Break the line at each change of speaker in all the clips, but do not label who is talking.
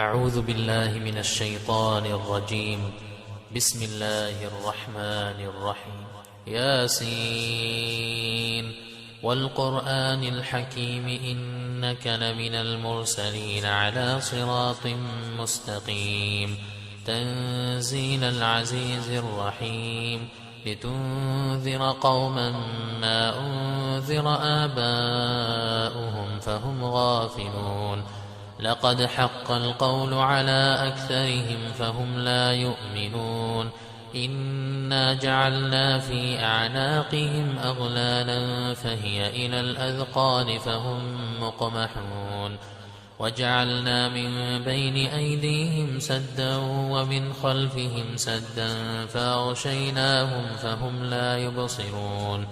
أعوذ بالله من الشيطان الرجيم. بسم الله الرحمن الرحيم. ياسين والقرآن الحكيم إنك لمن المرسلين على صراط مستقيم تنزيل العزيز الرحيم لتنذر قوما ما أنذر آباؤهم فهم غافلون لقد حق القول على أكثرهم فهم لا يؤمنون إنا جعلنا في أعناقهم أغلالا فهي إلى الأذقان فهم مقمحون وجعلنا من بين أيديهم سدا ومن خلفهم سدا فأغشيناهم فهم لا يبصرون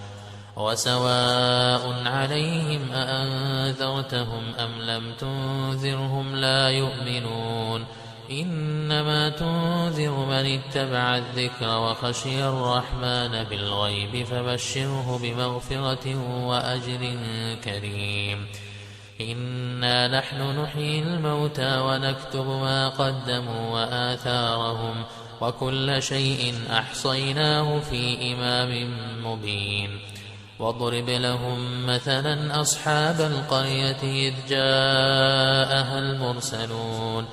وسواء عليهم أأنذرتهم أم لم تنذرهم لا يؤمنون إنما تنذر من اتبع الذكر وخشي الرحمن بالغيب فبشره بمغفرة وأجر كريم إنا نحن نحيي الموتى ونكتب ما قدموا وآثارهم وكل شيء أحصيناه في إمام مبين واضرب لهم مثلا أصحاب القرية إذ جاءها المرسلون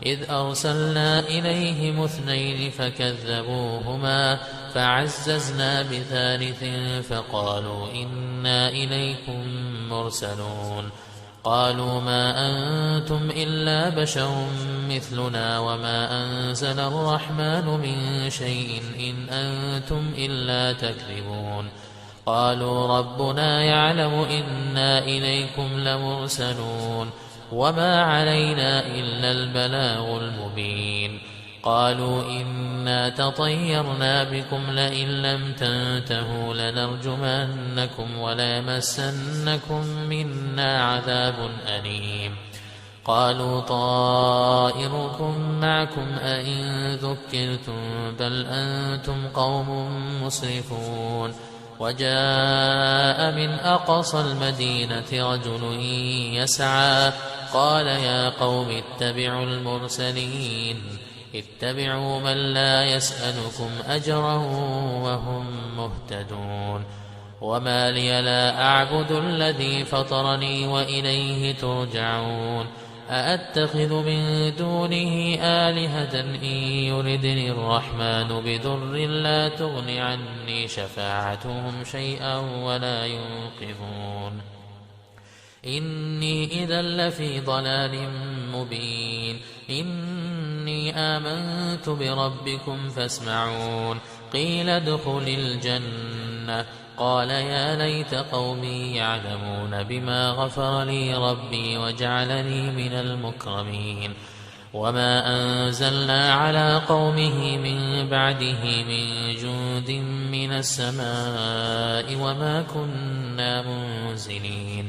إذ أرسلنا إليهم اثنين فكذبوهما فعززنا بثالث فقالوا إنا إليكم مرسلون قالوا ما أنتم إلا بشر مثلنا وما أنزل الرحمن من شيء إن أنتم إلا تكذبون قالوا ربنا يعلم إنا إليكم لمرسلون وما علينا إلا البلاغ المبين قالوا إنا تطيرنا بكم لئن لم تنتهوا لنرجمنكم وليمسنكم منا عذاب أليم قالوا طائركم معكم أئن ذكرتم بل أنتم قوم مسرفون وجاء من أقصى المدينة رجل يسعى قال يا قوم اتبعوا المرسلين اتبعوا من لا يسألكم أجرا وهم مهتدون وما لي لا أعبد الذي فطرني وإليه ترجعون أأتخذ من دونه آلهة إن يردني الرحمن بضر لا تغن عني شفاعتهم شيئا ولا ينقذون إني إذا لفي ضلال مبين إني آمنت بربكم فاسمعون قيل ادخل الجنة قال يا ليت قومي يعلمون بما غفر لي ربي وجعلني من المكرمين وما أنزلنا على قومه من بعده من جند من السماء وما كنا منزلين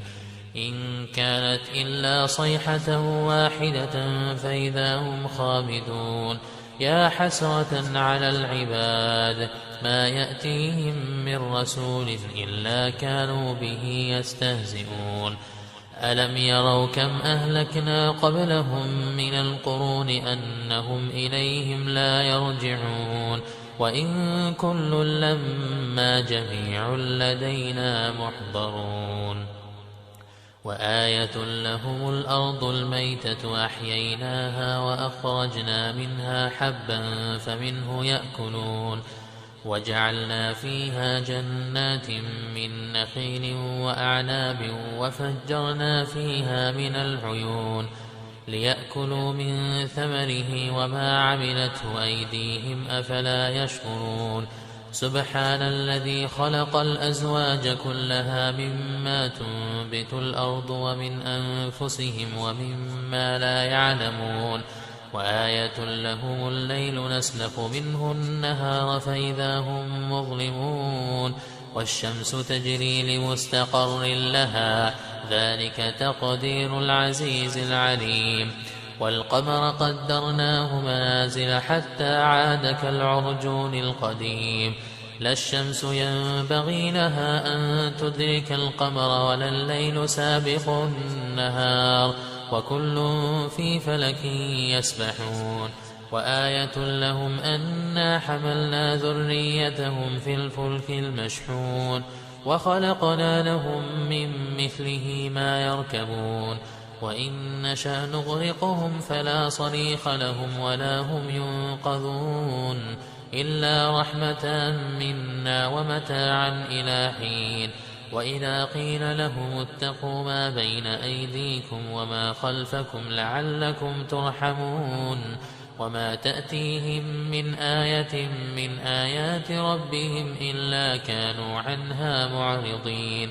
إن كانت إلا صيحة واحدة فإذا هم خامدون يا حسرة على العباد ما يأتيهم من رسول إلا كانوا به يستهزئون ألم يروا كم أهلكنا قبلهم من القرون أنهم إليهم لا يرجعون وإن كل لما جميع لدينا محضرون وآية لهم الأرض الميتة أحييناها وأخرجنا منها حبا فمنه يأكلون وجعلنا فيها جنات من نخيل وأعناب وفجرنا فيها من العيون ليأكلوا من ثمره وما عملته أيديهم أفلا يشكرون سبحان الذي خلق الأزواج كلها مما تنبت الأرض ومن أنفسهم ومما لا يعلمون وآية لهم الليل نسلخ منه النهار فإذا هم مظلمون والشمس تجري لمستقر لها ذلك تقدير العزيز العليم والقمر قدرناه منازل حتى عاد كالعرجون القديم لا الشمس ينبغي لها أن تدرك القمر ولا الليل سابق النهار وكل في فلك يسبحون وآية لهم أنا حملنا ذريتهم في الفلك المشحون وخلقنا لهم من مثله ما يركبون وإن نشأ نغرقهم فلا صريخ لهم ولا هم ينقذون إلا رحمة منا ومتاعا إلى حين وإذا قيل لهم اتقوا ما بين أيديكم وما خلفكم لعلكم ترحمون وما تأتيهم من آية من آيات ربهم إلا كانوا عنها معرضين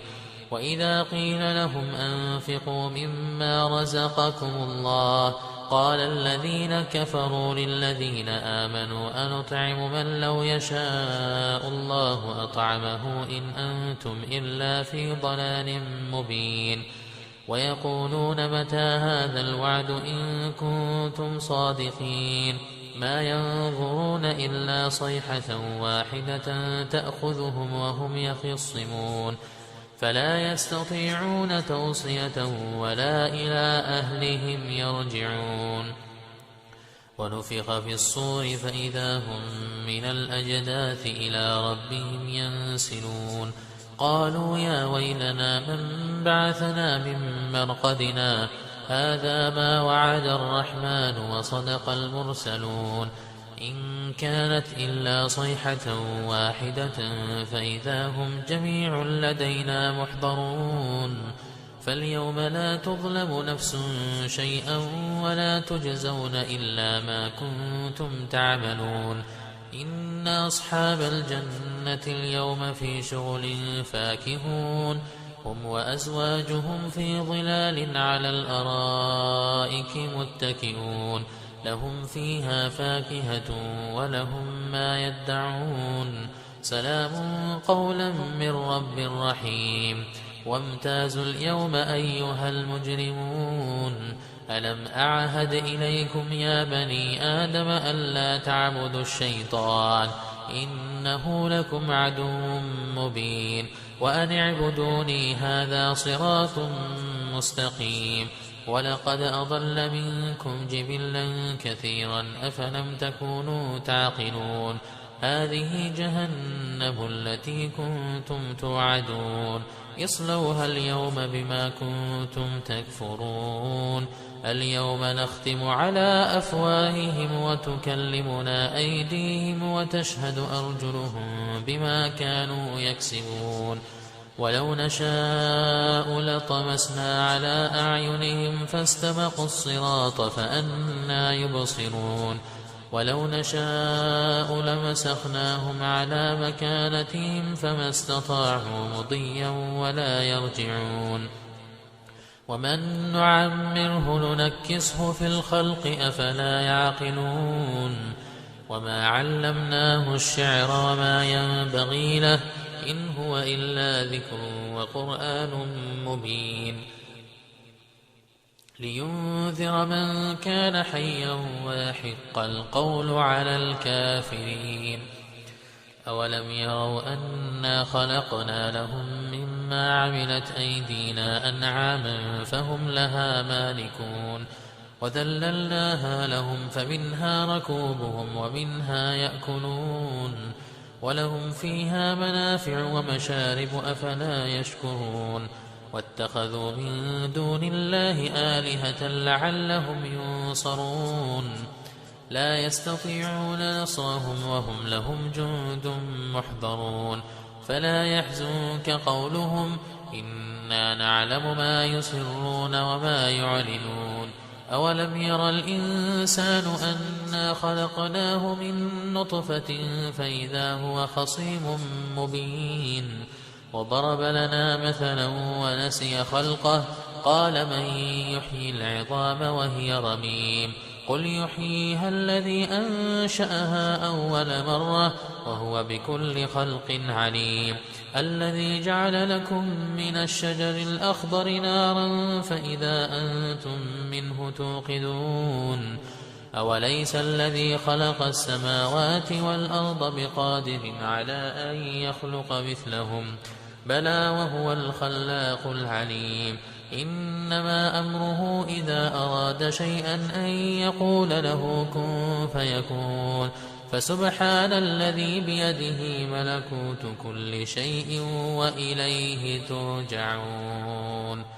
وإذا قيل لهم أنفقوا مما رزقكم الله قال الذين كفروا للذين آمنوا أنطعم من لو يشاء الله أطعمه إن أنتم إلا في ضلال مبين ويقولون متى هذا الوعد إن كنتم صادقين ما ينظرون إلا صيحة واحدة تأخذهم وهم يخصمون فلا يستطيعون توصية ولا إلى أهلهم يرجعون ونفخ في الصور فإذا هم من الأجداث إلى ربهم ينسلون قالوا يا ويلنا من بعثنا من مرقدنا هذا ما وعد الرحمن وصدق المرسلون إن كانت إلا صيحة واحدة فإذا هم جميع لدينا محضرون فاليوم لا تظلم نفس شيئا ولا تجزون إلا ما كنتم تعملون إن أصحاب الجنة اليوم في شغل فاكهون هم وأزواجهم في ظلال على الأرائك متكئون لهم فيها فاكهة ولهم ما يدعون سلام قولا من رب رحيم وامتازوا اليوم أيها المجرمون ألم أعهد إليكم يا بني آدم ألا تعبدوا الشيطان إنه لكم عدو مبين وأن اعبدوني هذا صراط مستقيم ولقد أضل منكم جبلا كثيرا أفلم تكونوا تعقلون هذه جهنم التي كنتم توعدون اصلوها اليوم بما كنتم تكفرون اليوم نختم على أفواههم وتكلمنا أيديهم وتشهد أرجلهم بما كانوا يكسبون ولو نشاء لطمسنا على أعينهم فاستبقوا الصراط فأنى يبصرون ولو نشاء لمسخناهم على مكانتهم فما استطاعوا مضيا ولا يرجعون ومن نعمره ننكسه في الخلق أفلا يعقلون وما علمناه الشعر وما ينبغي له إن هو إلا ذكر وقرآن مبين لينذر من كان حيا ويحق القول على الكافرين أولم يروا أنا خلقنا لهم مما عملت أيدينا أنعاما فهم لها مالكون وذللناها لهم فمنها ركوبهم ومنها يأكلون ولهم فيها منافع ومشارب أفلا يشكرون واتخذوا من دون الله آلهة لعلهم ينصرون لا يستطيعون نصرهم وهم لهم جند محضرون فلا يحزنك قولهم إنا نعلم ما يسرون وما يعلنون أولم ير الإنسان أنا خلقناه من نطفة فإذا هو خصيم مبين وضرب لنا مثلا ونسي خلقه قال من يحيي العظام وهي رميم قل يحييها الذي أنشأها أول مرة وهو بكل خلق عليم الذي جعل لكم من الشجر الأخضر نارا فإذا أنتم منه توقدون أوليس الذي خلق السماوات والأرض بقادر على أن يخلق مثلهم بلى وهو الخلاق العليم إنما أمره إذا أراد شيئا أن يقول له كن فيكون فسبحان الذي بيده ملكوت كل شيء وإليه ترجعون